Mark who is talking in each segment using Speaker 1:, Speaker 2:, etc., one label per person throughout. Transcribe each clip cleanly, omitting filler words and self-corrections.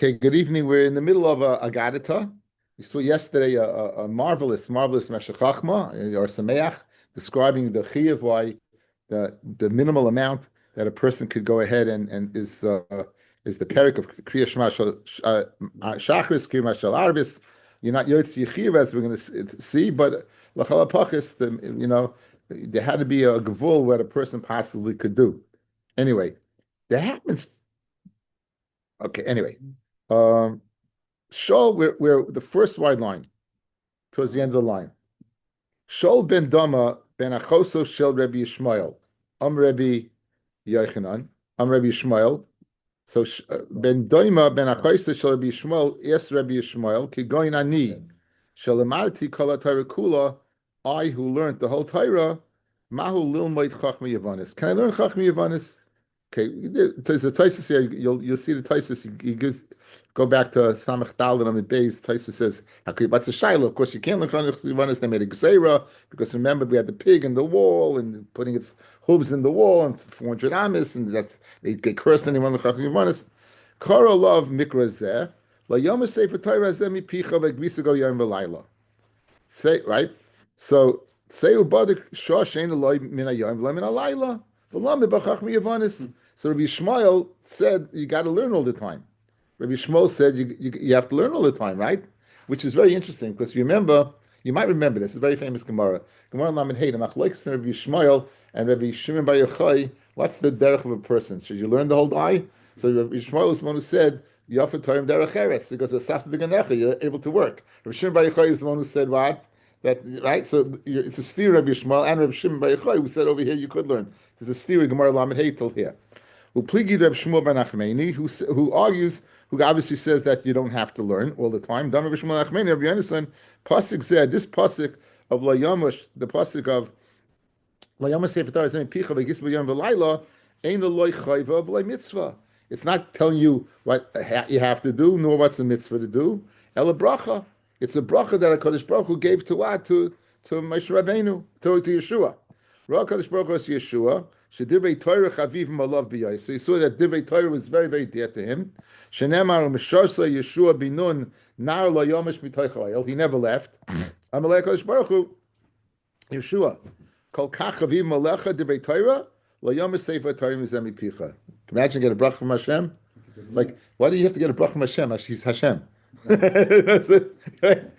Speaker 1: Okay, good evening. We're in the middle of a Agadita. We saw yesterday a marvelous Meshech Chachma or Sameach describing the chiyuv, why the minimal amount that a person could go ahead and is the perik of Kriya Shema Shachris, Kriya Mashal Arvis. You're not Yotzi Chiyuv, as we're going to see, but Lachal Pachis, there had to be a gevul what a person possibly could do. Anyway, there happens. Okay, anyway. Um, Shaul, we're the first wide line towards the end of the line. Shaul ben Dama ben Achoso shel Rabbi Yishmael, Rabbi Yochanan, Rabbi Yishmael. So ben Dama ben Achoso shel Rabbi Yishmael, yes, Rabbi Yishmael, ki goyin ani shel amarti kol Torah kula. I who learned the whole Torah, mahu lilmoid chachmi yavanis. Can I learn chachmi yavanis? Okay, there's a Taisus here. You'll see the Taisus. He gives go back to Samach Dalin on the base. Taisus says, "What's a shaila?" Of course, you can't learn Chachamim. They made a gzeira because remember we had the pig in the wall and putting its hooves in the wall and 400 amis, and that's they get cursed anyone Chachamim. Kara love mikra zeh la yom sefer Torah zeh mi picha v'gvisa yom v'layla. Say right. So say ubadik shosh ein loy min hayom v'loy min halayla v'lam b'chachmi yavanis. So Rabbi Shmuel said you got to learn all the time. Rabbi Shmuel said you have to learn all the time, right? Which is very interesting because you might remember this. It's a very famous Gemara. Gemara Lamed Hey, the Machlokes Rabbi Shmuel and Rabbi Shimon Bar Yochai. What's the derech of a person? Should you learn the whole day? So Rabbi Shmuel is the one who said Yafet Torah derech eretz because with Safta the Ganecha you're able to work. Rabbi Shimon Bar Yochai is the one who said what? That right? So it's a steer Rabbi Shmuel and Rabbi Shimon Bar Yochai who said over here you could learn. There's a steer Gemara Lamed Hey till here. Upligi Reb Shmuel ben Achmeni, who argues, who obviously says that you don't have to learn all the time. Dam Reb Shmuel Achmeni, Rabbi Yonasan, pasuk said this pasuk of Layamush, the pasuk of Layamush Sefer Torah saying Picha v'Gis v'Yom v'Layla, ain't a loy chayva v'loy mitzvah. It's not telling you what you have to do, nor what's a mitzvah to do. Ela bracha. It's a bracha that HaKadosh Baruch Hu gave to what? To Moshe Rabbeinu, to Yeshua. Ra HaKadosh Baruch Hu is Yeshua. Shedivrei Torah chaviv malav b'yai. So you saw that Divrei Torah was very, very dear to him. Shenemar u'misharsa Yeshua binun nar lo yomish mitoich ha'oil. He never left. Amalei HaKadosh Baruch Hu, Yeshua. Kol kach chaviv malecha Divrei Torah lo yomish sefer Torah mizem mipicha. Imagine get a bracha from Hashem. Like, why do you have to get a bracha from Hashem? He's Hashem. That's it. Right?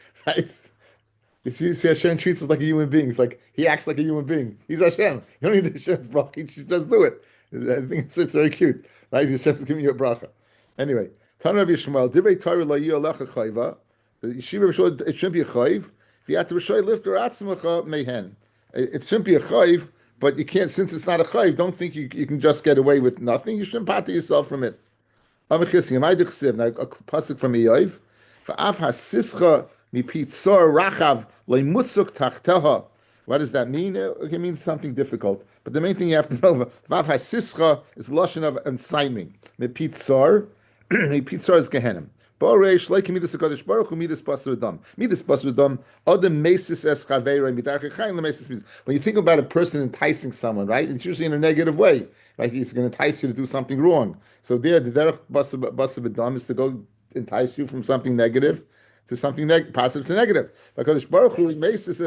Speaker 1: You see, Hashem treats us like a human being. It's like he acts like a human being. He's Hashem. You don't need Hashem's bracha. You should just do it. I think it's very cute, right? Hashem's giving you a bracha. Anyway, Tan Rabbi Shmuel, Divrei Torah la yiyalecha chayva. It shouldn't be a chayv. If you have to rishoy lift or atzmacha mehen. It shouldn't be a chayv, but you can't. Since it's not a chayv, don't think you can just get away with nothing. You shouldn't pater yourself from it. Now a pasuk from Eyav. Va'af hasischa. What does that mean? It means something difficult. But the main thing you have to know, Vav HaSischa is Lashon of ensiming. Mipitzar is Gehenim. Boreish, like Midas HaKadosh Baruch Hu, Midas Basar Adam. Midas Basar Adam, Adam Mesis Es Chaveira, Midarche Chaim Lemesis means. When you think about a person enticing someone, right, it's usually in a negative way. Right? He's going to entice you to do something wrong. So there, the Derech Basar Adam is to go entice you from something negative to something positive to negative. Because Baruch Hu says, he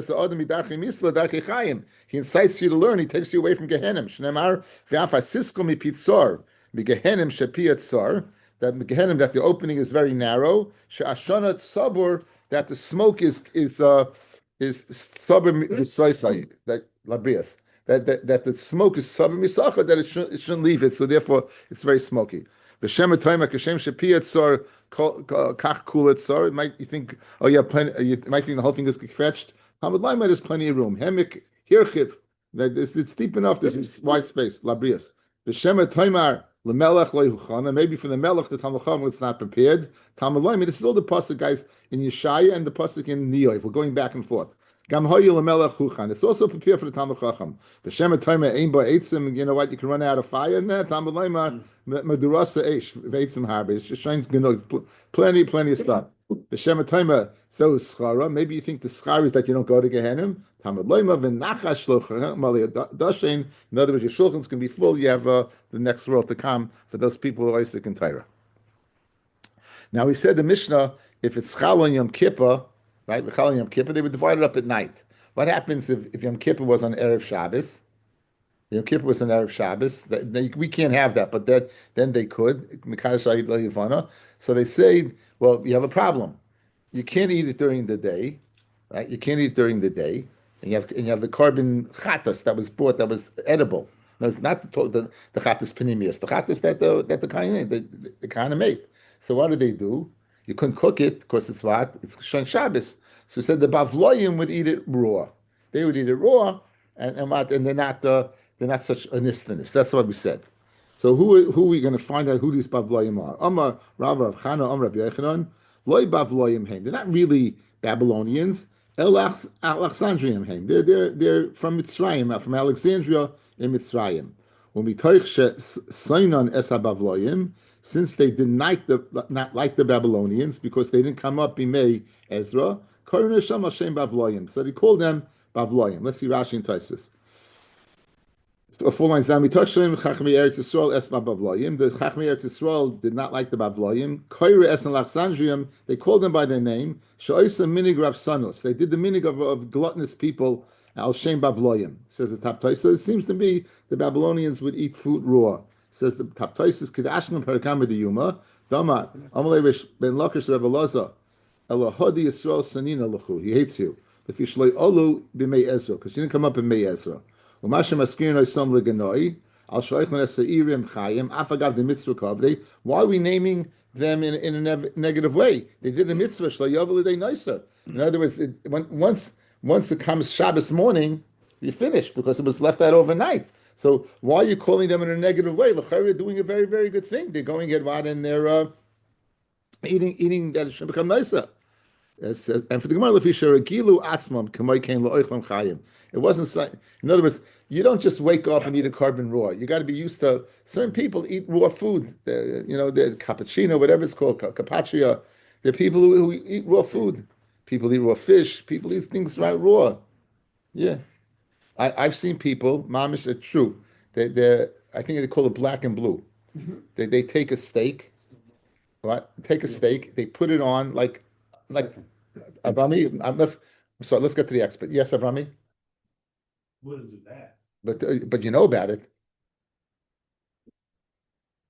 Speaker 1: incites you to learn. He takes you away from Gehenim. Shnemar v'afa sisko mipitzar migehenim shepiatzar. That Gehenim, that the opening is very narrow. She'ashana tzabur, that the smoke is tzabur misayfai, that labrias. That the smoke is tzabur misacha, that it shouldn't leave it. So therefore, it's very smoky. B'shem atayma kashem shepiatzar kach kuletzar. You think, oh yeah, plenty. You might think the whole thing is fetched. Hamad Laima, there's plenty of room. Hemik hirchiv, that it's deep enough. There's wide space. Labrias. B'shem ataymar lemelech loyhuchana. Maybe for the melech, the Talmud Chacham, it's not prepared. Talmud Laima. This is all the pasuk, guys, in Yeshaya and the pasuk in Neoiv. We're going back and forth. Gam hoyu lemelech huchan. It's also prepared for the Talmud Chacham. B'shem atayma ein ba eitzim. You know what? You can run out of fire in there. Talmud Laima. Madurasa Eish, Veitzim Harbe. It's just showing plenty of stuff. B'Shem Atayma, so schara. Maybe you think the schar is that you don't go to Gehenim. Tamad Loima v'nachash shlocha mali dashen. In other words, your shulchans can be full. You have the next world to come for those people who are Isaac and Torah. Now we said the Mishnah, if it's Chal on Yom Kippur, right? Chal on Yom Kippur, they would divide it up at night. What happens if Yom Kippur was on Erev Shabbos? Yom Kippur was an Erev Shabbos. We can't have that, but then they could. So they say, well, you have a problem. You can't eat it during the day, right? You can't eat during the day, and you have the carbon chatas that was bought that was edible. No, it's not the chatas panimius, the chatas that the kind of made. So what do? You couldn't cook it because it's what? It's Shan Shabbos. So he said the Bavloyim would eat it raw. They would eat it raw, and they're not such anistinus. That's what we said. So who are we going to find out who these Bavloyim are? Amar Rav Rav Chana, Amar Rabbi Yochanan, Loi Bavloyim Heim. They're not really Babylonians. Alexandrium Heim. They're from Mitzrayim, from Alexandria in Mitzrayim. When we toich Sainon Es Bavloyim, since they did not like the Babylonians because they didn't come up Bimei Ezra, Korun Hashem Hashem Bavloyim. So they called them Bavloyim. Let's see Rashi and Tosfos. A full lines down. We touched on Chachmei Eretz Yisrael Esma Bavloyim. The Chachmei Eretz Yisrael did not like the Bavloyim. Koire Es Alexandrium. They called them by their name. Shoisa Minig Rav Sanus. They did the minig of gluttonous people. Al Shem Bavloyim, says the top Tosfos. So it seems to be the Babylonians would eat fruit raw. Says the top Tosfos. Kedashnu Parakam the Yuma. Damar Amalei Ben Lakish Rebbe Loza. Elohadi Yisrael Sanina Lechu. He hates you. The Fishloi Olu B'Mei Ezra because you didn't come up in Mei Ezra. Why are we naming them in a negative way? They did a mitzvah. In other words, once it comes Shabbos morning, you finish because it was left out overnight. So why are you calling them in a negative way? They're doing a very, very good thing. They're going at what and they're eating that it should become nicer. And for the Gemara, it wasn't. In other words, you don't just wake up and eat a carbon raw. You got to be used to. Certain people eat raw food. The cappuccino, whatever it's called, carpaccio. There are people who eat raw food. People eat raw fish. People eat things right raw. Yeah, I've seen people. Mamish, it's true. I think they call it black and blue. They take a steak. What? Take a steak. They put it on like Avrami. Let's get to the expert. Yes, Avrami.
Speaker 2: Wouldn't do that.
Speaker 1: But you know about it.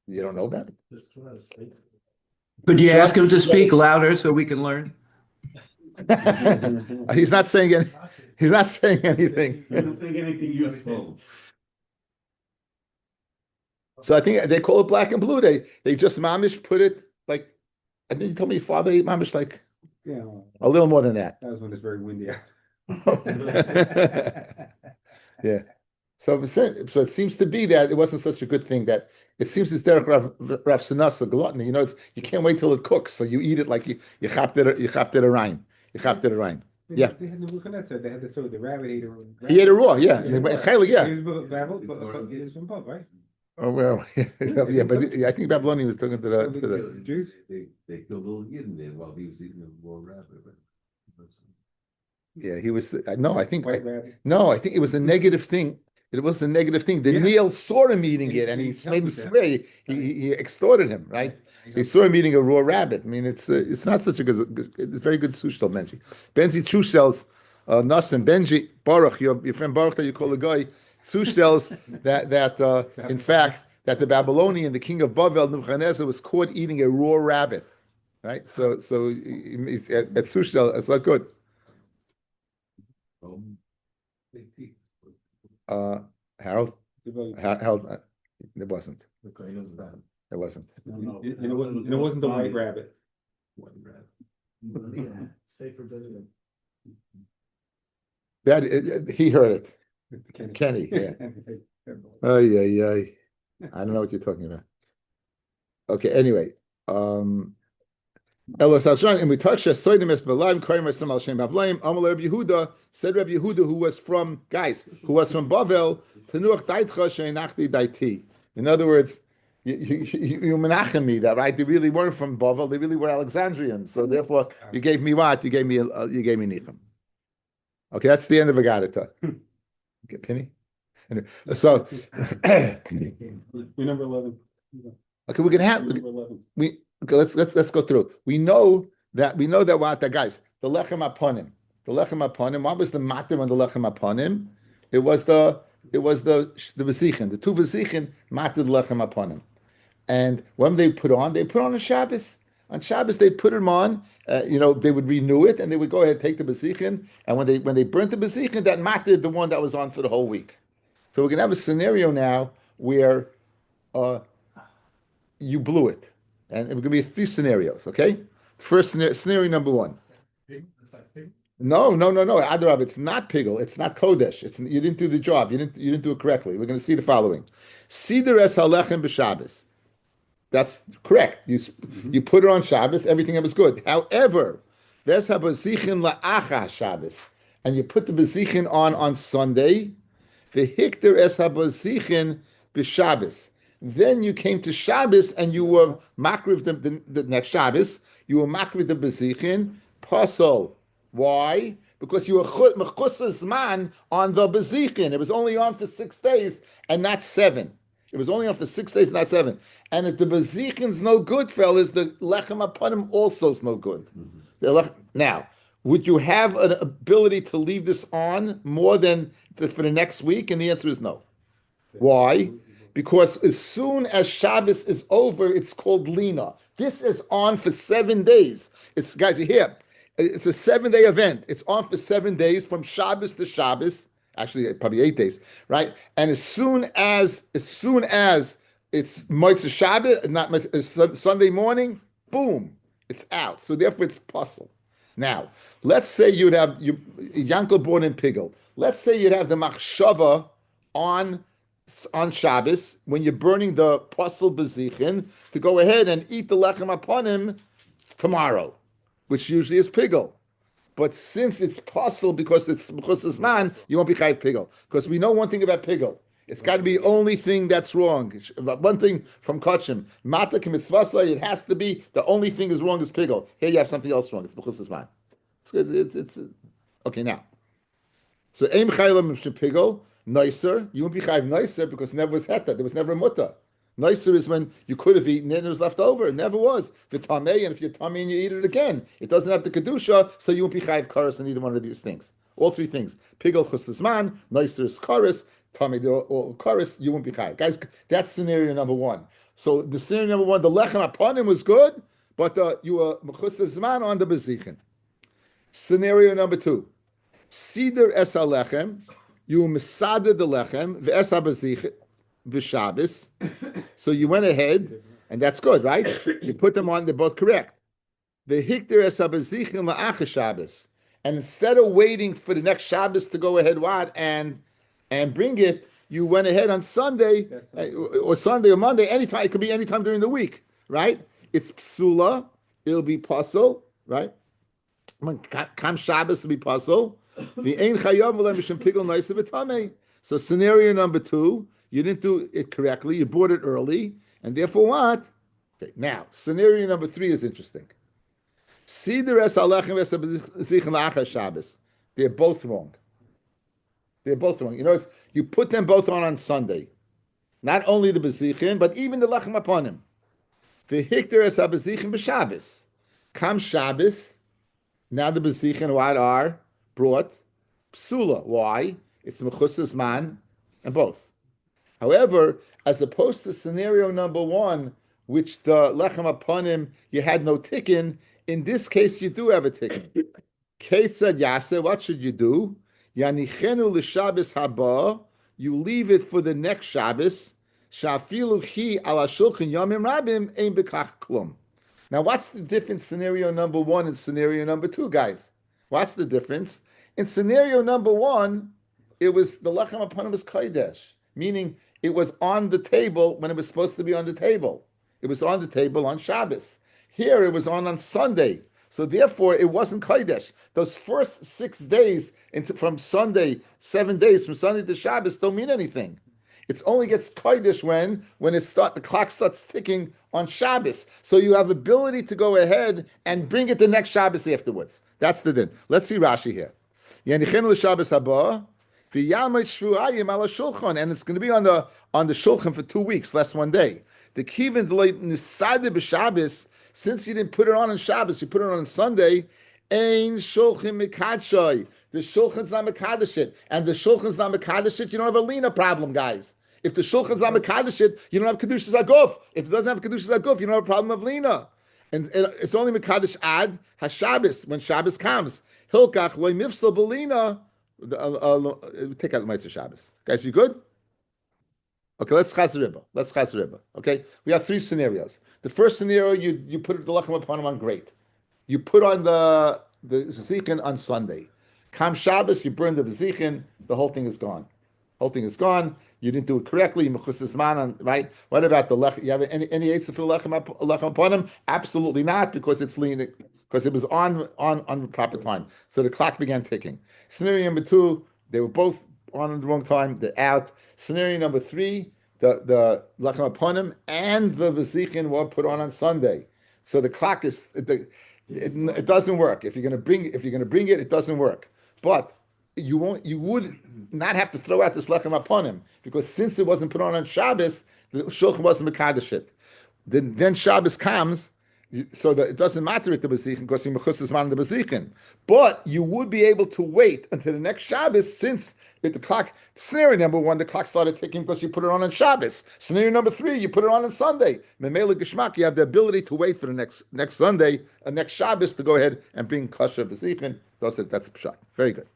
Speaker 1: You don't know about it.
Speaker 2: Just try to speak.
Speaker 3: Could you ask him to speak louder so we can learn?
Speaker 1: He's not saying any, He's not saying anything.
Speaker 2: He doesn't think anything useful.
Speaker 1: So I think they call it black and blue. They just mamish put it like. I think you told me your father ate mamish like a little more than that.
Speaker 4: That was when it's very windy out.
Speaker 1: Yeah. So it seems to be that it wasn't such a good thing. That it seems it's Derek Rav Sanas, gluttony. You know, you can't wait till it cooks, so you eat it like you chapped it a rein. You chapped it a rein. Yeah.
Speaker 4: They had the story. The rabbit ate a raw.
Speaker 1: He ate it raw. Yeah.
Speaker 4: Yeah.
Speaker 1: Yeah.
Speaker 4: He was from Bob, right?
Speaker 1: Oh well, yeah, but I think Babylonian was talking to the
Speaker 4: Jews.
Speaker 5: They killed little kid in there while he was eating a raw rabbit.
Speaker 1: Yeah, he was. No, I think
Speaker 4: White rabbit.
Speaker 1: no, I think it was a negative thing. It was a negative thing. The Neil saw him eating it, and he made him swear. He extorted him, right? He saw him eating a raw rabbit. I mean, it's not such a good. It's very good sushtel, Benji. Benji Chushtel's Nasim Benji Baruch, your friend Baruch that you call the guy. Sushtel's that in fact that the Babylonian, the king of Bavel, Nebuchadnezzar, was caught eating a raw rabbit, right? So at Sushtel, it's not good. Harold, it wasn't. It wasn't.
Speaker 4: And it wasn't the white rabbit.
Speaker 2: Safer than
Speaker 1: That he heard it. Kenny, yeah. I don't know what you're talking about. Okay, anyway. Elos Alshan, and we touched Soidim Es Balaim, Koyim Esam Al Shem Bavlaim, Amal Rabbi Yehuda, said Rabbi Yehuda, who was from Bavel, Tenuach Daitcha Sheinachdi Daiti. In other words, you menachem me that, right? They really weren't from Bavel, they really were Alexandrians. So therefore, you gave me what? You gave me Nichem. Okay, that's the end of Agadita. Okay, Penny. So
Speaker 4: We're number 11.
Speaker 1: okay, we can have
Speaker 4: Number 11.
Speaker 1: Okay, let's go through. We know that what the guys, the lechem aponim. The lechem aponim, what was the matim on the lechem aponim? It was the vesichin. The two vesichin mated the lechem aponim. And when they put on a Shabbos. On Shabbos, they put them on. They would renew it, and they would go ahead and take the besichin. And when they burnt the besichin, that matted the one that was on for the whole week. So we're gonna have a scenario now where you blew it, and it's gonna be three scenarios. Okay, first scenario number one. No. Adarab, it's not pigel. It's not kodesh. You didn't do the job. You didn't do it correctly. We're going to see the following: Siddur es halechem b'Shabbos. That's correct. You put it on Shabbos. Everything was good. However, ves habazichin la'acha Shabbos, and you put the bezichin on Sunday. V'hikter es habazichin b'Shabbos. Then you came to Shabbos and you were makriv the next Shabbos. You were makriv the bezichin pasol. Why? Because you were mechusas man on the bezichin. It was only on for 6 days and not 7. It was only on for 6 days, not 7. And if the bezichin's no good, fellas, the lechem aponim also is no good. Now, would you have an ability to leave this on more than for the next week? And the answer is no. Why? Because as soon as Shabbos is over, it's called Lina. This is on for 7 days. Guys, you hear? It's a 7-day event. It's on for 7 days from Shabbos to Shabbos. Actually, probably 8 days, right? And as soon as it's Motzei Shabbos, not Sunday morning, boom, it's out. So therefore, it's puzzle. Now, let's say you'd have Yankel born in Pigel. Let's say you'd have the machshava on Shabbos when you're burning the puzzle bezichin to go ahead and eat the lechem aponim tomorrow, which usually is pigel. But since it's puzzle because it's man, you won't be chayv pigel. Because we know one thing about pigel. It's got to be the only thing that's wrong. One thing from Kachim, mata k'mitzvasa, it has to be the only thing is wrong is pigel. Here you have something else wrong. It's b'chus man. It's okay now. So aim chaylam pigel nicer. You won't be chayv nicer because it never was heta. There was never a muta. Nicer is when you could have eaten it and it was left over. It never was. V'tamei, and if you're tummy and you eat it again, it doesn't have the kedusha, so you won't be chayv karas on either one of these things. All three things. Pigel chus man, nicer is karas, tummy or karas, you won't be chayv. Guys, that's scenario number one. So the scenario number one, the lechem aponim was good, but you were chus man on the bezichin. Scenario number two, Siddur es halechem, you were misadeh the lechem, ve'es ha-bezichin, b'Shabbos. So you went ahead, and that's good, right? You put them on, they're both correct. The hikter es habezichin la'acha Shabbos. And instead of waiting for the next Shabbos to go ahead and bring it, you went ahead on Sunday, or Sunday or Monday, anytime. It could be anytime during the week, right? It's psula, it'll be puzzle, right? Kam Shabbos will be puzzle. The ein chayav v'lem mishum pigel noisa v'tamei. So scenario number two, you didn't do it correctly. You bought it early, and therefore what? Okay. Now, scenario number three is interesting. Siddur es halechem es habezichin la'achar Shabbos. They're both wrong. They're both wrong. You put them both on Sunday. Not only the bezichin, but even the lechem aponim. V'hikter es habezichin b'Shabbos. Kam Shabbos. Now the bezichin what are brought psula. Why? It's mechusas man and both. However, as opposed to scenario number one, which the lechem aponim you had no tikkun, in this case you do have a tikkun. Ketzad yaseh, what should you do? Yanichenu l'Shabbos haba, you leave it for the next Shabbos. Shafilu chi ala shulchan yomim rabim ein bekach klum. Now, what's the difference scenario number one and scenario number two, guys? What's the difference? In scenario number one, it was the lechem aponim was kodesh, meaning it was on the table when it was supposed to be on the table. It was on the table on Shabbos. Here it was on Sunday. So therefore it wasn't kodesh. Those first 6 days from Sunday, 7 days from Sunday to Shabbos don't mean anything. It only gets kodesh when the clock starts ticking on Shabbos. So you have ability to go ahead and bring it the next Shabbos afterwards. That's the din. Let's see Rashi here. Yanichenu l'Shabbos haba. And it's going to be on the shulchan for 2 weeks, less 1 day. The kivin nisade b'Shabbos. Since you didn't put it on Shabbos, you put it on Sunday. Ein shulchan mikadshay. The shulchan's not mikadashit, and the shulchan's not mikadashit. You don't have a lina problem, guys. If the shulchan's not mikadashit, you don't have kedushas aguf. If it doesn't have kedushas aguf, you don't have a problem of lina. And it's only mikadash ad hashabbos when Shabbos comes. Hilkach loy mifsal belina. Take out the mitzvah Shabbos, guys. You good? Okay, let's chaz riba. Okay, we have three scenarios. The first scenario, you put the lechem upon him on great. You put on the zichin on Sunday. Kam Shabbos, you burn the zichin. The whole thing is gone. You didn't do it correctly. You mechusas man, right? What about the lechem? You have any eitzah for the lechem upon him? Absolutely not, because it's lean. Because it was on the proper time. So the clock began ticking. Scenario number 2, they were both on at the wrong time. They're out. Scenario number 3, the lechem upon him and the v'zichin were put on Sunday. So the clock is it doesn't work. If you're going to bring it, it doesn't work. But you would not have to throw out this lechem upon him, because since it wasn't put on Shabbos, the shulchan wasn't mekadosh. Then Shabbos comes. So that it doesn't matter at the Bezichin, because you mechusas man the Bezichin. But you would be able to wait until the next Shabbos, since at the clock, scenario number 1, the clock started ticking because you put it on Shabbos. Scenario number 3, you put it on Sunday. Memela Geshmak, you have the ability to wait for the next Sunday, next Shabbos, to go ahead and bring kosher Bezichin. That's a pshat. Very good.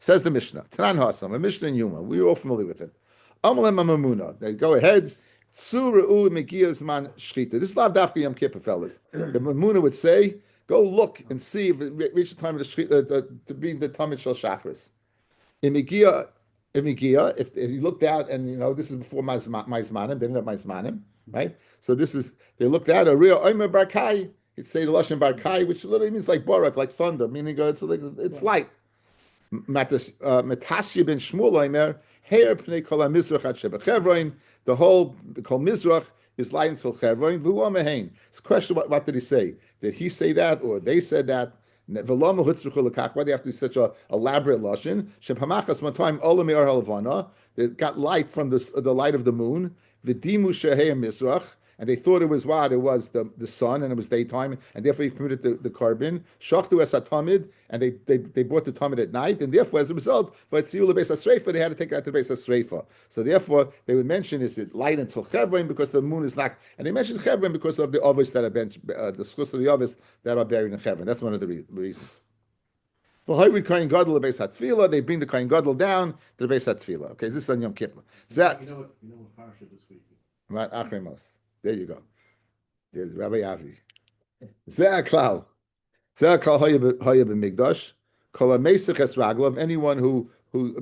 Speaker 1: Says the Mishnah. Tanan Hasam, a Mishnah in Yuma. We're all familiar with it. Amalem Mamuna. They go ahead. This is not dafka Yom Kippur, fellas. The Mamuna would say, go look and see if it reached the time of the to be the Tamid Shel Shachris. In Megia, if you looked out, and this is before Maizmanim, they didn't have Maizmanim, right? So they looked out a real Omer Barkai. It'd say the Lashon Barkai, which literally means like Barak, like thunder, meaning it's light. Metasya ben Shmuel Omer, Heir Pnei Kol HaMizrach Ad Sheba Chevron. The whole Kol Mizrach is light until Chevron. V'hu Amehein. It's a question, what did he say? Did he say that, or they said that? Why do they have to do such a elaborate lashon? Shephamachas one time olam me'or halavana. They got light from the light of the moon. V'dimu shehei Mizrach. And they thought it was what? It was the sun, and it was daytime, and therefore he committed the carbon. Shachtu es tamid, and they brought the tamid at night, and therefore, as a result, they had to take it out to the beis hasreifa. So therefore, they would mention, is it light until Chevron, because the moon is not, and they mentioned Chevron because of the ovis that are the schus of the ovis that are buried in Chevron. That's one of the reasons. For Hayrid Kohen Gadol beis hatfila, they bring the Kohen Gadol down to the beis hatfila. Okay, this is on Yom Kippur.
Speaker 5: You know what parsha this week is?
Speaker 1: Right, Achremos. There you go. There's Rabbi Avi. Zeh klal hayab b'migdash. Kol ha-meisach es raglav. Anyone who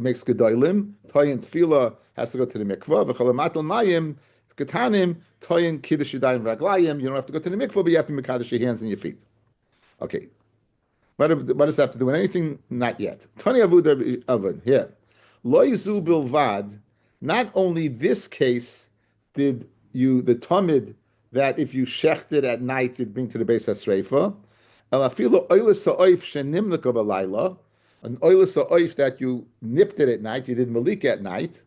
Speaker 1: makes gedolim, toyin tefila, has to go to the mikvah. V'chol ha-matal mayim ketanim toyin kiddush yadayim raglayim. You don't have to go to the mikvah, but you have to mekadosh your hands and your feet. Okay. What does that have to do with anything? Not yet. Tani avud avon here. Lo yizu bilvad. Not only this case did the tamid that if you shechted at night you'd bring to the beis hasreifa. El afilu oilis ha'oif shenimleka b'layla, an oilis ha'oif that you nipped it at night, you did malika at night.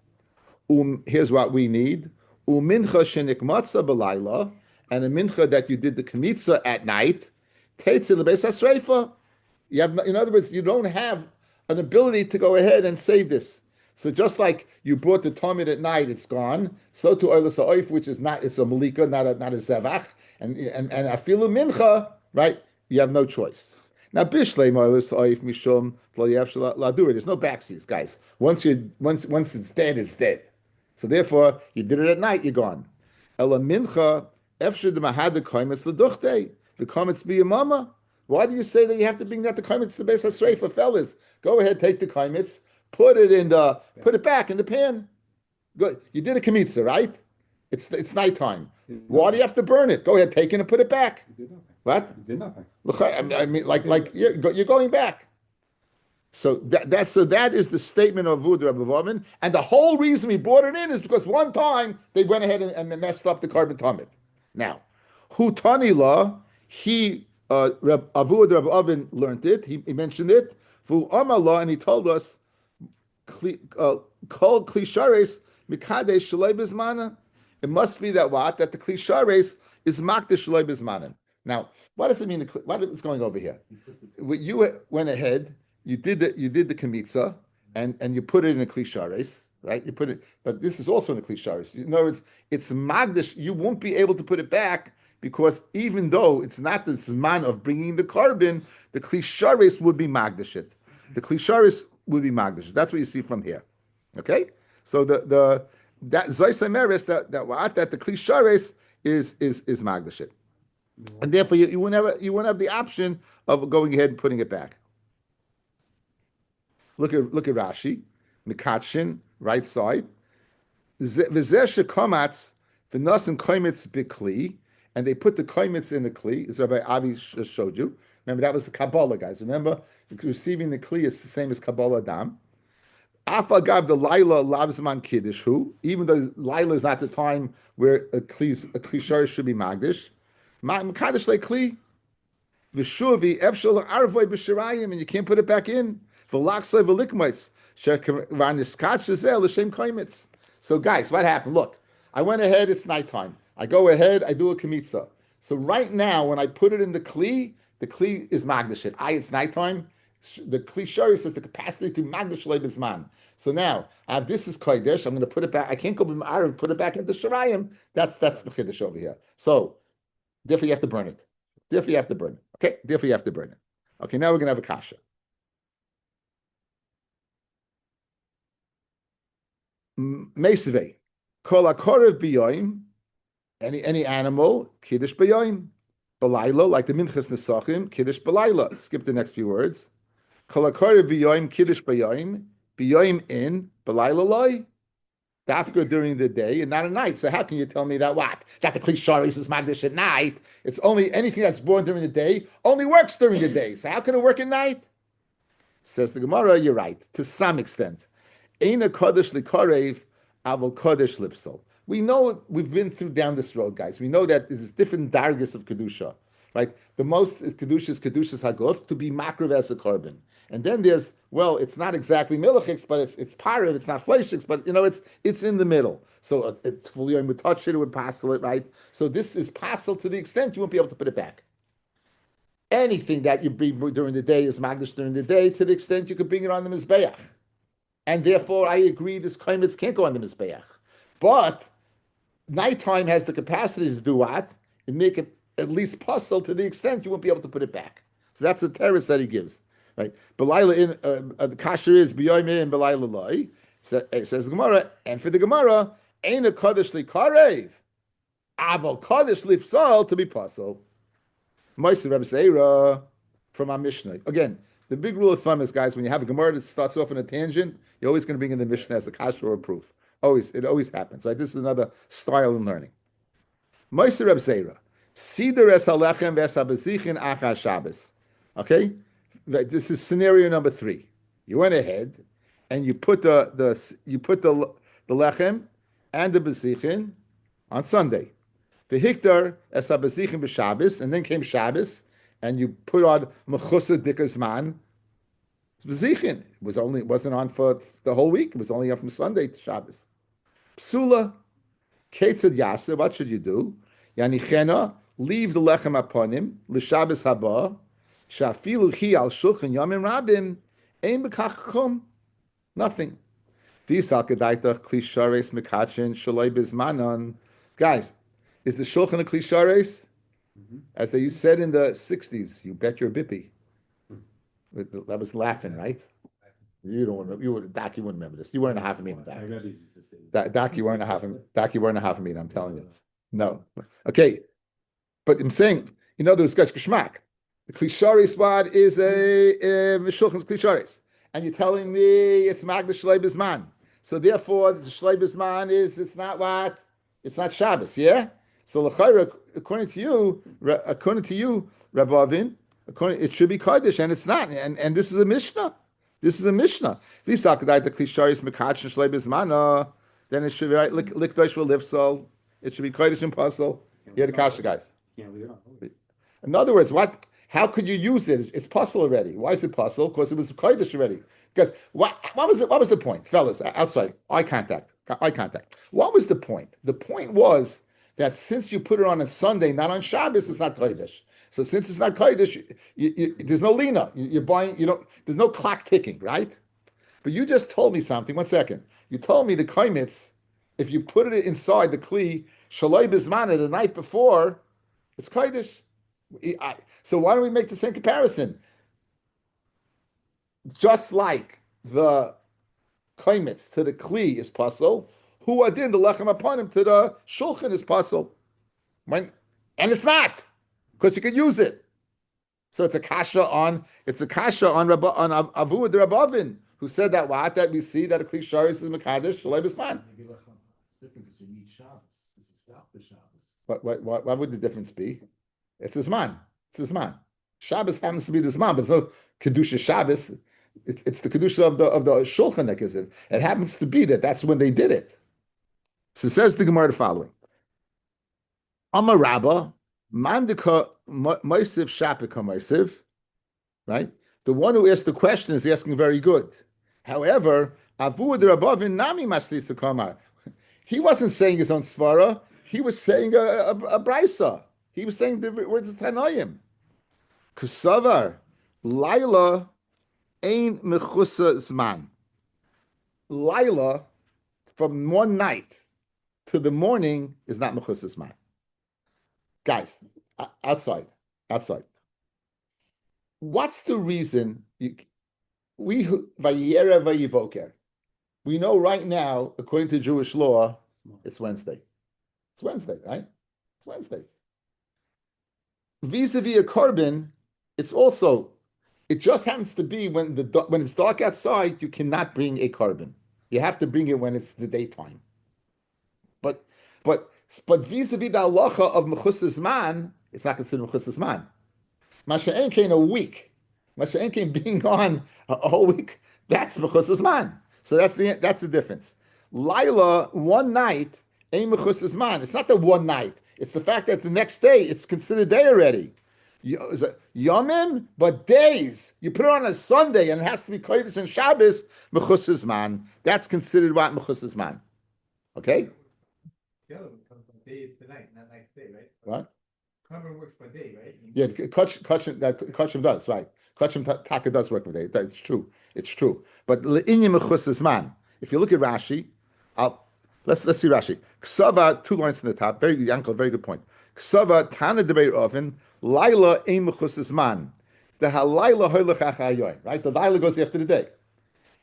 Speaker 1: Here's what we need: mincha shenikmatza b'layla, and a mincha that you did the kmitza at night. Teitz in the beis hasreifa. You have, in other words, you don't have an ability to go ahead and save this. So just like you brought the tamid at night, it's gone. So to oilas ha'oif, which is not, it's a malika, not a zevach, and afilu mincha, right? You have no choice. Now bishlei oilas ha'oif mishum lo yevshel ladura. There's no backseas, guys. Once it's dead, it's dead. So therefore, you did it at night, you're gone. Ela mincha efshir de mahad kaimitz leduchte. The kaimitz be your mama. Why do you say that you have to bring that the kaimitz to the beis hasreifa, fellas? Go ahead, take the kaimitz. Put it back in the pan. Good. You did a kamitza, right? It's nighttime. Why do you have to burn it? Go ahead, take it and put it back.
Speaker 4: You did nothing.
Speaker 1: What?
Speaker 4: You did nothing.
Speaker 1: Look, I mean, like you're going back. So that is the statement of Vud Rabbi Vaman, and the whole reason we brought it in is because one time they went ahead and messed up the carbon tamid. Now, Hutani law, Avud Rabbi Vaman learned it. He mentioned it. Vu Amar law, and he told us. Kol klishares mikadesh shalei bizmana. It must be that the klishares is makdesh shalei bizmana. Now, what does it mean? What is going over here? You went ahead, you did the kamitza, and you put it in a klishares, right? You put it, but this is also in a klishares. In other words, it's magdish. You won't be able to put it back because even though it's not the zman of bringing the carbon, the klishares would be magdishit. The klishares would be magdish. That's what you see from here. Okay, so that zaysameres that the klishares is magdishit. And therefore, you wouldn't have the option of going ahead and putting it back. Look at Rashi, Mikatshin, right side. V'zeh shekamatz v'nasim koimitz b'kli, and they put the koimitz in the kli. As Rabbi Avi showed you. Remember that was the Kabbalah, guys. Remember receiving the kli is the same as Kabbalah Dam. Afa gav the Laila lavzman kiddush who, even though Laila is not the time where a kli should be magdish. Makadosh lekli v'shuvi efshal arvoy b'shirayim, and you can't put it back in. V'laksay v'likmites she'varniskach zezel l'shem kaimitz. So guys, what happened? Look, I went ahead. It's nighttime. I go ahead. I do a kamitza. So right now, when I put it in the kli is magdashit. It's nighttime. The kli shari says the capacity to magdash lebizman. So now I have this is kodesh. I'm going to put it back. I can't go b'ma'arav, put it back into shirayim. That's the chiddush over here. So therefore, you have to burn it. Okay, therefore you have to burn it. Okay, now we're going to have a kasha. Mesve, kol akorev biyoim, any animal, kiddush biyoim, balayla, like the minchas nesachim, kiddush balayla. Skip the next few words. Kol akorev biyoim, kiddush biyoim in, balayla loy. Dafka during the day and not at night. So how can you tell me that that the klisharis is magdish at night? It's only anything that's born during the day only works during the day. So how can it work at night? Says the Gemara, you're right, to some extent. Eina kodesh likarev, avol kodesh lipsol. We know we've been down this road, guys. We know that there's different dargis of kedusha, right? The most is kedushas hagoth to be makriv as a carbon. And then there's, well, it's not exactly milachix, but it's parav, it's not fleshix, but it's in the middle. So it's fully would touch it, it would passel it, right? So this is passel to the extent you won't be able to put it back. Anything that you bring during the day is magdish during the day to the extent you could bring it on the mizbeach. And therefore, I agree this kaimitz can't go on the mizbeach. But nighttime has the capacity to do what? And make it at least puzzle to the extent you won't be able to put it back. So that's the terrace that he gives. Right, Belayla in the kasher is b'yoyim in Belayla loy. It says the Gemara, and for the Gemara, ain't a kodesh li karev, aval kodesh lifsal to be puzzle. Ma'aser Rabbi Seira from our Mishnah. Again, the big rule of thumb is, guys, when you have a Gemara that starts off in a tangent, you're always going to bring in the Mishnah as a kasher or a proof. It always happens. Right, this is another style in learning. Ma'aser Rabbi Seira, Sider es halechem ves habezichin achas Shabbos. Okay. This is scenario number 3. You went ahead and you put the lechem and the bezichin on Sunday. The hiktar es bezichin b'Shabbos, and then came Shabbos, and you put on mechusa dikas man bezichin. It wasn't on for the whole week. It was only on from Sunday to Shabbos. Psula ketzad yasa. What should you do? Yanichena, leave the lechem upon him l'Shabbos haba. Shafilu hi al shulchan yamim rabim ein bekachum. Nothing. V'yisal kedaitach klishares mekachin shaloi bizmanon. Guys, is the shulchan a klishares? As they said in the 60s, you bet your bippy. That was laughing, right? You don't remember. Doc, you wouldn't remember this. You weren't a half a meter, Doc. Doc, you weren't a half a meter. I'm telling you. No. Okay, but I'm saying, there was geschmack. The klisharis wad is a shulchan's klisharis, and you're telling me it's magda shlei bizman. So therefore, the shlei bizman it's not Shabbos, yeah. So l'chayra, according to you, Rabbi, it should be kodesh, and it's not. And this is a mishnah. V'yisal kedai the klisharis mekachin shlei bizman. Then it should be right. Likdosh will live so. It should be kodesh and puzzle. Here the kasha, guys. In other words, what? How could you use it? It's puzzle already. Why is it puzzle? Because it was kodesh already. Because what was it? What was the point, fellas? Outside, eye contact. What was the point? The point was that since you put it on Sunday, not on Shabbos, it's not kodesh. So since it's not kodesh, there's no lina. You're buying. There's no clock ticking, right? But you just told me something. 1 second. You told me the kaimitz, if you put it inside the kli shaloi bismana the night before, it's kodesh. So why don't we make the same comparison? Just like the kaimitz to the kli is puzzle, who adin the lechem upon him to the shulchan is puzzle. And it's not, because you can use it. So it's a kasha on Avu the Rabbavin, who said that we see that a kli sharis is mekadesh shaloi bisman.
Speaker 2: Maybe lechem is different because you need Shabbos. This is stop the Shabbos.
Speaker 1: What would the difference be? It's a zman. It's a zman. Shabbos happens to be the zman, but it's no kedusha Shabbos. It's the kedusha of the shulchan that gives it. It happens to be that's when they did it. So says the Gemara the following: Amar Rabba mandika moisiv shapika moisiv. Right, the one who asked the question is asking very good. However, avu the Rabbavin nami maslis kamar. He wasn't saying his own svara. He was saying a brisa. He was saying the words of Tanoim. Kusavar Laila ain mechusa zman. Laila, from one night to the morning, is not mechusa zman. Guys, outside. What's the reason? We vayera vayivoker. We know right now, according to Jewish law, it's Wednesday. It's Wednesday, right? It's Wednesday. Vis-a-vis a carbon, it just happens to be when it's dark outside, you cannot bring a carbon. You have to bring it when it's the daytime. But vis-a-vis the halacha of mechusas man, it's not considered mechusas man. Masha'en came a week. Masha'en came being on a whole week. That's mechusas man. So that's the difference. Laila, one night, ain't mechusas man. It's not the one night. It's the fact that the next day it's considered day already. Yomim, but days. You put it on a Sunday and it has to be Kodesh and Shabbos, mechusas man. That's considered what mechusas man. Okay?
Speaker 2: The other one comes from day to night, not night to day, right?
Speaker 1: What?
Speaker 2: Carbon works by day, right?
Speaker 1: Yeah, Kachim does, right. Kachim Taka does work with it. That's true. It's true. But le'inyim mechusas man. If you look at Rashi, let's see Rashi. Ksava, 2 lines in the top. Very good point. Ksava Tana debate often. Laila ein mechusas man. The halayla hoylech achayoy. Right. The laila goes after the day.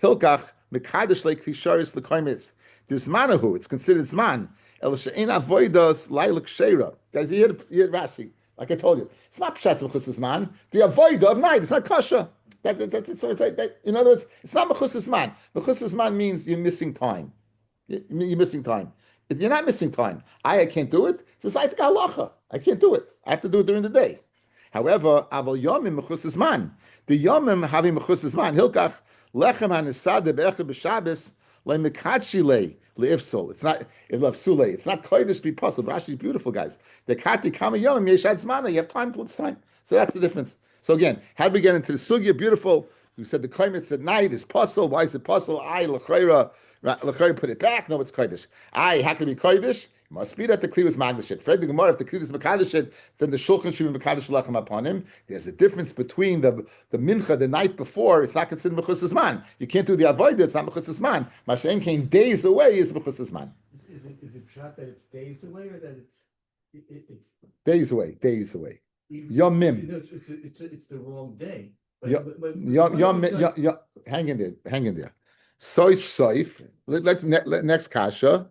Speaker 1: Hilkach mekadesh like kisharis lekaimitz. This manahu. It's considered zman. El she'ein avoidas laila kshera. Guys, you hear Rashi. Like I told you, it's not pshat mechusas man. The avoida of night. It's not kasha. In other words, it's not mechusas man. Mechusas man means you're missing time. You're missing time. You're not missing time. I can't do it. It's a saitik halacha. I can't do it. I have to do it during the day. However, aval yomim mechusas man. The yomim having mechusas man. Hilkach lechem hanisade be'echad b'Shabbos le'mekatshile le'ifsol. It's not le'ifsule. It's not kodesh be possible. Rashi is beautiful, guys. The kati kama yomim yeshad zmana. You have time till it's time. So that's the difference. So again, how do we get into the sugya? Beautiful. We said the climate at night is puzzle. Why is it puzzle? L'chayra put it back. No, it's kodesh. How can it be kodesh? It must be that the kli was magdashit. Fred the Gemara, if the kli was makadashit, then the shulchan should be makadosh lachem upon him. There's a difference between the mincha the night before. It's not considered mechusas man. You can't do the avodah. It's not mechusas man. Mashen came days away is mechusas man.
Speaker 2: Is it pshat that it's days away or that it's
Speaker 1: Days away. Yomim.
Speaker 2: It's the wrong day.
Speaker 1: Hang in there. Soif. Next kasha.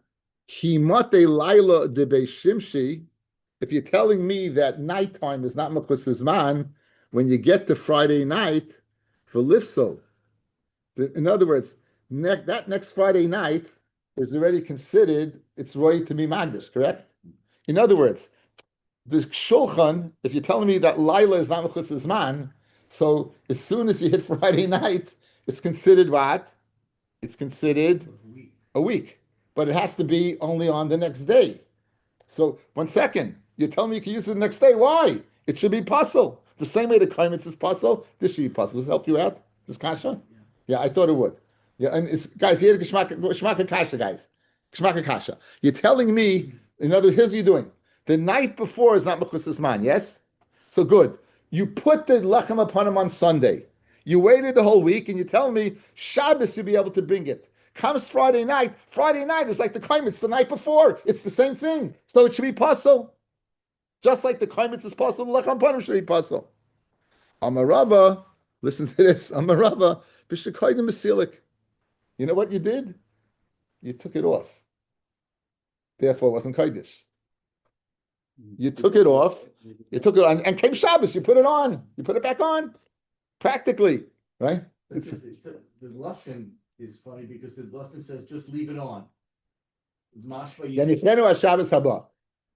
Speaker 1: Himate laila de beishimshi. If you're telling me that nighttime is not mechusas man, when you get to Friday night for lifso, in other words, that next Friday night is already considered it's right to be magdish, correct? In other words, the shulchan, if you're telling me that Laila is not mechusas man, so as soon as you hit Friday night, it's considered what? It's considered a week. But it has to be only on the next day. So 1 second, you're telling me you can use it the next day. Why? It should be puzzle. The same way the climate is puzzle, this should be puzzle. Does this help you out? This kasha? Yeah, I thought it would. Yeah, and guys, here Geschmack kasha, guys. Geschmack kasha. You're telling me In other words, here's what you're doing. The night before is not Mechusas Man, yes? So good. You put the lechem upon him on Sunday. You waited the whole week, and you tell me Shabbos you'll be able to bring it. Comes Friday night. Friday night is like the Kaim. It's the night before. It's the same thing. So it should be puzzle. Just like the Kaim is puzzle, the lechem upon him should be puzzle. Amarava, listen to this. Amarava, b'shekaydim b'silik. You know what you did? You took it off. Therefore, it wasn't Kaidish. You took it off. You took it on, and came Shabbos. You put it on. You put it back on. Practically, right?
Speaker 2: The Lashon is funny because the Lashon says just leave it on. It's mashma.
Speaker 1: Then if you Shabbos haba,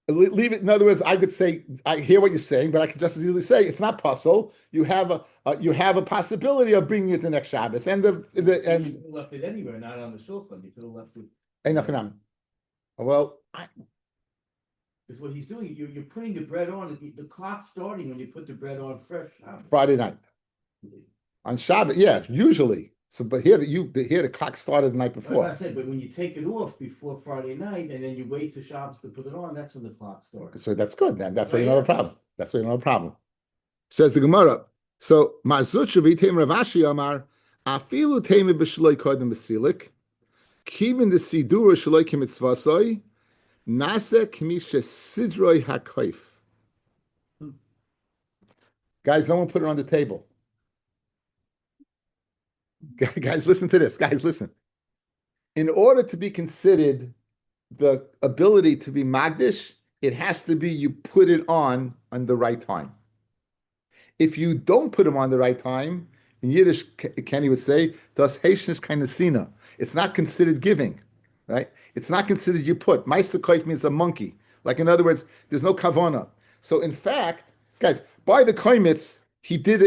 Speaker 1: leave it. In other words, I could say I hear what you're saying, but I could just as easily say it's not possible. You have a possibility of bringing it the next Shabbos, and
Speaker 2: You should have left it anywhere, not on the shulchan. You could have left it.
Speaker 1: Well,
Speaker 2: Because what he's doing, you're putting the bread on. The clock's starting when you put the bread on fresh.
Speaker 1: Friday night on Shabbos, yeah, usually. So, but here the clock started the night before.
Speaker 2: Like I said, but when you take it off before Friday night and then you wait till Shabbos to put it on, that's when the clock starts.
Speaker 1: So that's good. Then that's why you
Speaker 2: Right,
Speaker 1: don't have a
Speaker 2: yeah.
Speaker 1: problem. That's why you don't have a problem. Says the Gemara. So Ma'zut Shavitim Ravashi Amar Afilu Teme B'Shloi Kodem B'Silik Kivin the Sidura Shloi Kimitzvasoi Nase Kmisha Sidroi HaKoif. Guys, no one put it on the table. Guys, listen to this. Guys, listen. In order to be considered the ability to be Magdish, it has to be you put it on the right time. If you don't put them on the right time, in Yiddish, Kenny would say, das Haitian kind of sina. It's not considered giving, right? It's not considered you put. Meister Koif means a monkey. Like, in other words, there's no kavana. So, in fact, guys, by the Koimitz, he put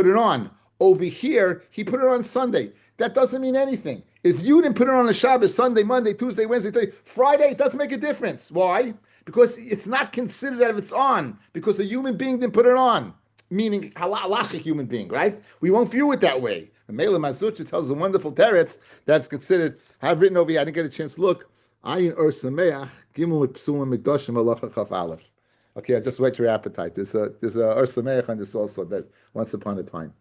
Speaker 1: it on. Over here, he put it on Sunday. That doesn't mean anything. If you didn't put it on a Shabbos, Sunday, Monday, Tuesday, Wednesday, Thursday, Friday, it doesn't make a difference. Why? Because it's not considered that it's on, because a human being didn't put it on. Meaning halachic human being, right? We won't view it that way. And Mela Mazucha tells a wonderful teretz that's considered. I've written over here. I didn't get a chance to look. Ayin Ur Sameach Gimel Psulim Mikdashim Alacha Chaf Aleph. Okay, I just whet your appetite. There's a Ur Sameach on this also that once upon a time.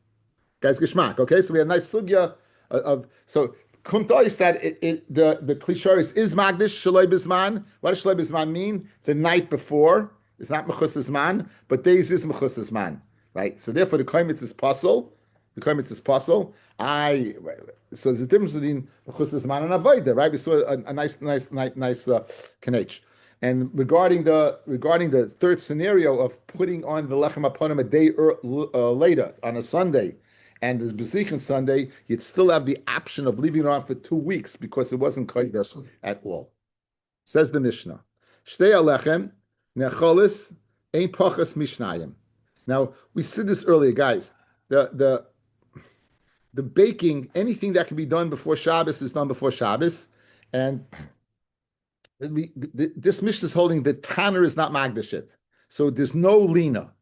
Speaker 1: Guys, Geshmak. Okay, so we have a nice sugya of so Kumta is that the klisharis is Magdish Shaloi Bizman. What does Shaloi Bizman mean? The night before. It's not Mechusas Man, but days is Mechusas Man. Right, so therefore the koimitz is possible. The koimitz is possible. So there's a difference between chusas man and avodah, right? We saw a nice kanech. And regarding the third scenario of putting on the lechem upon him a day later on a Sunday, and the bezichin Sunday, you'd still have the option of leaving it on for 2 weeks because it wasn't kodesh at all. Says the Mishnah, shtei alechem necholis ein pachas mishnayim. Now, we said this earlier, guys. The baking, anything that can be done before Shabbos is done before Shabbos. And this Mishnah is holding the Tanner is not Magdashit. So there's no Lina.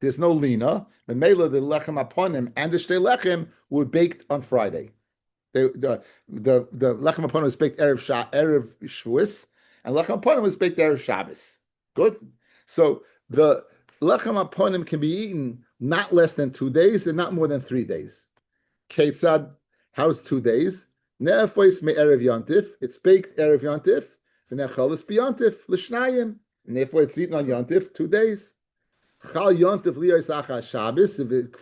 Speaker 1: There's no Lina. The Mela, the Lechem upon him, and the Shtei Lechem were baked on Friday. The Lechem upon him was baked Erev Shavuos, and Lechem upon him was baked Erev Shabbos. Good? So the Lechem upon him can be eaten not less than 2 days and not more than 3 days. Ketzad, how's 2 days? Ne'efois me Erev Yontif. It's baked Erev Yontif. V'nechalis b'Yontif l'shnayim. And therefore it's eaten on Yontif 2 days. Chal Yontif liyos acha Shabbos. If it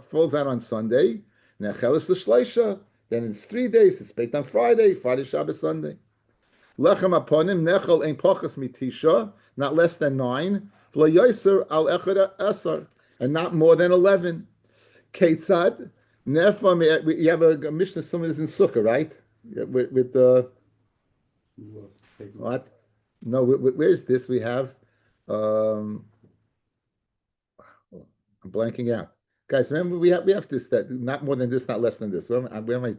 Speaker 1: falls out on Sunday, nechalis l'shleisha. Then it's 3 days. It's baked on Friday, Shabbos, Sunday. Lechem upon him nechal ein pachas mitisha, not less than 9. V'lo yoser al echad esar, and not more than 11. Ketzad. Nefa, you have a Mishnah, some of this in Sukkah, right? With the what? No, where's this? We have. I'm blanking out, guys. Remember, we have this that not more than this, not less than this. Where am I?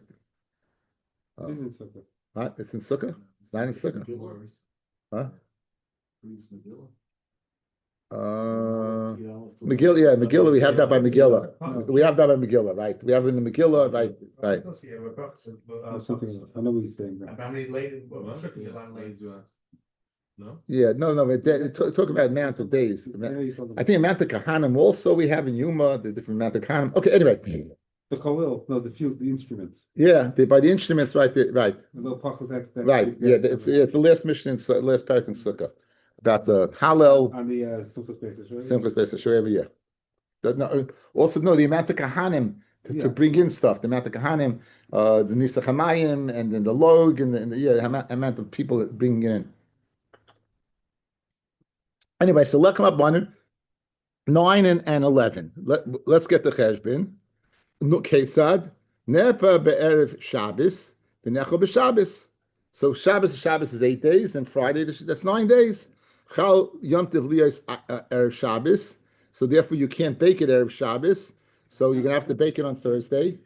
Speaker 4: This is in Sukkah.
Speaker 1: What? It's in Sukkah. It's not in Sukkah. Huh? Megillah, yeah, Megillah. We have that by Megillah. We have that by Megillah, right? We have in the Megillah, right?
Speaker 4: Something. I know what you're saying.
Speaker 2: How many ladies?
Speaker 5: No?
Speaker 1: Yeah, no, but talk about amount of days. I think amount of kahanim also we have in Yuma, the different amount of kahanim. Okay, anyway.
Speaker 4: The chalil, no, the instruments.
Speaker 1: Yeah, by the instruments, right, right. Right, yeah, it's the last mission in last parak in Sukkah about the Hallel
Speaker 4: On the Simchas Pesach, right?
Speaker 1: Simchas Pesach every year. Also, the amount of kahanim to bring in stuff, the amount of kahanim, the Nisa Chamayim, and then the log, and the amount of people that bring in. Anyway, so let's come up on 9 and 11. Let's get the cheshbin. Ketzad nepa be'erev Shabbos v'necho b'Shabbos. So Shabbos is 8 days, and Friday that's 9 days. Chal Yom Tov liyos erev Shabbos. So therefore you can't bake it erev Shabbos. So you're gonna have to bake it on Thursday.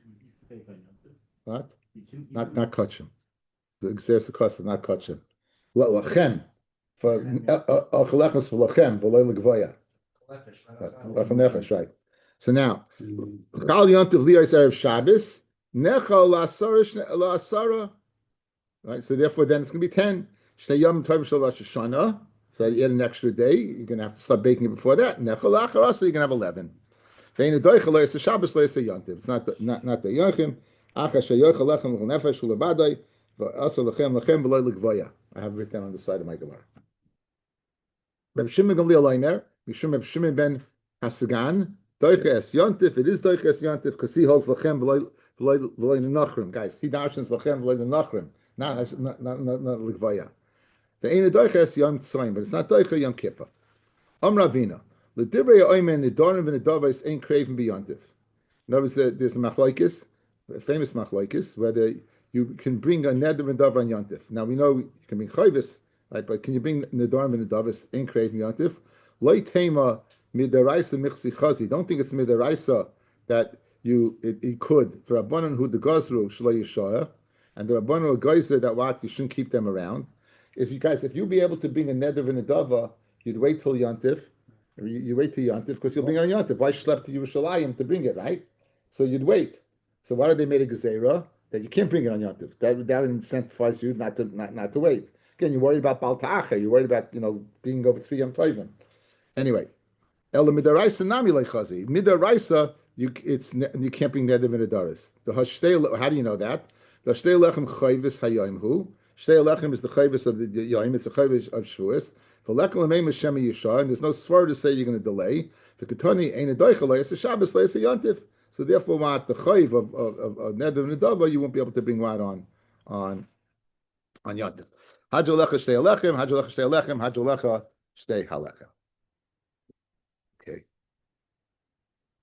Speaker 1: What? Not kachim. The exercise cost not kachim. Lachem for achalechos for lachem v'loy legvoya. Nefesh, right. So now, Chal Yontiv Liyos Erev Shabbos, Nechal La'asara, right? So therefore, then it's going to be 10. Shnei Yom Tov Shel Rosh Hashanah. So you add an extra day. You're going to have to start baking it before that. Nechal La'achara, so you're going to have 11. Ve'in Adoicha Liyos Shabbos Liyos Yontiv. It's not the Yochim. Acha Sheyochel Lechem L'Chol Nefesh U'Levadai V'Asa Lechem V'Loy L'Gvoya. I have it written on the side of my Gemara. Reb Shimon Gamliel Omer, Mishum Reb Shimon ben Hasagan. Doiches Yontif, it is Doiches Yontif because he holds Lachem V'loy Nachrim. Guys, he darshans Lachem V'loy Nachrim, not L'Gvaya. The Ein Doiches Yom Tzoyim, but it's not Doicha Yom Kippur. Ravina, L'Dibrei Oimen Nidorim V'Nidavos ain't craven beyontif. In other words, there's a machlokes, a famous machlokes, where you can bring a neder v'ndavar on yontif. Now we know you can bring chayvis, right? But can you bring nidorim v'nidavos ain't craven yontif? Loi tema midaraisa michsi chazi. Don't think it's midaraisa that you could. For Rabbanan who the gazru shlo yishaya, and the Rabbanan who geyser that what you shouldn't keep them around. If you be able to bring a neder v'nidava, you'd wait till yontif. You wait till yontif because you'll bring it on yontif. Why schlep to Yerushalayim to bring it, right? So you'd wait. So why did they make a gezerah that you can't bring it on yontif? That would incentivize you not to wait. Again, you're worried about bal ta'acha. You're worried about being over 3 yom tovim. Anyway. Ela midaraisa nami lechazi. Midaraisa, you can't bring neder v'nedaris. The hashtei, how do you know that? The hashtei lechem chayvis hayom hu. Hashtei lechem is the chayvis of the yom. It's a chayvis of shvuas. V'lekel ameim Hashem yishah, and there's no svar to say you're going to delay. V'katoni ein adoicha leis a Shabbos leis a yontif. So therefore, what the chayv of neder v'nedava, you won't be able to bring what on yontif. Hajol lecha shtei lechem, hajol lecha shtei lechem, hajol lecha shtei halecha.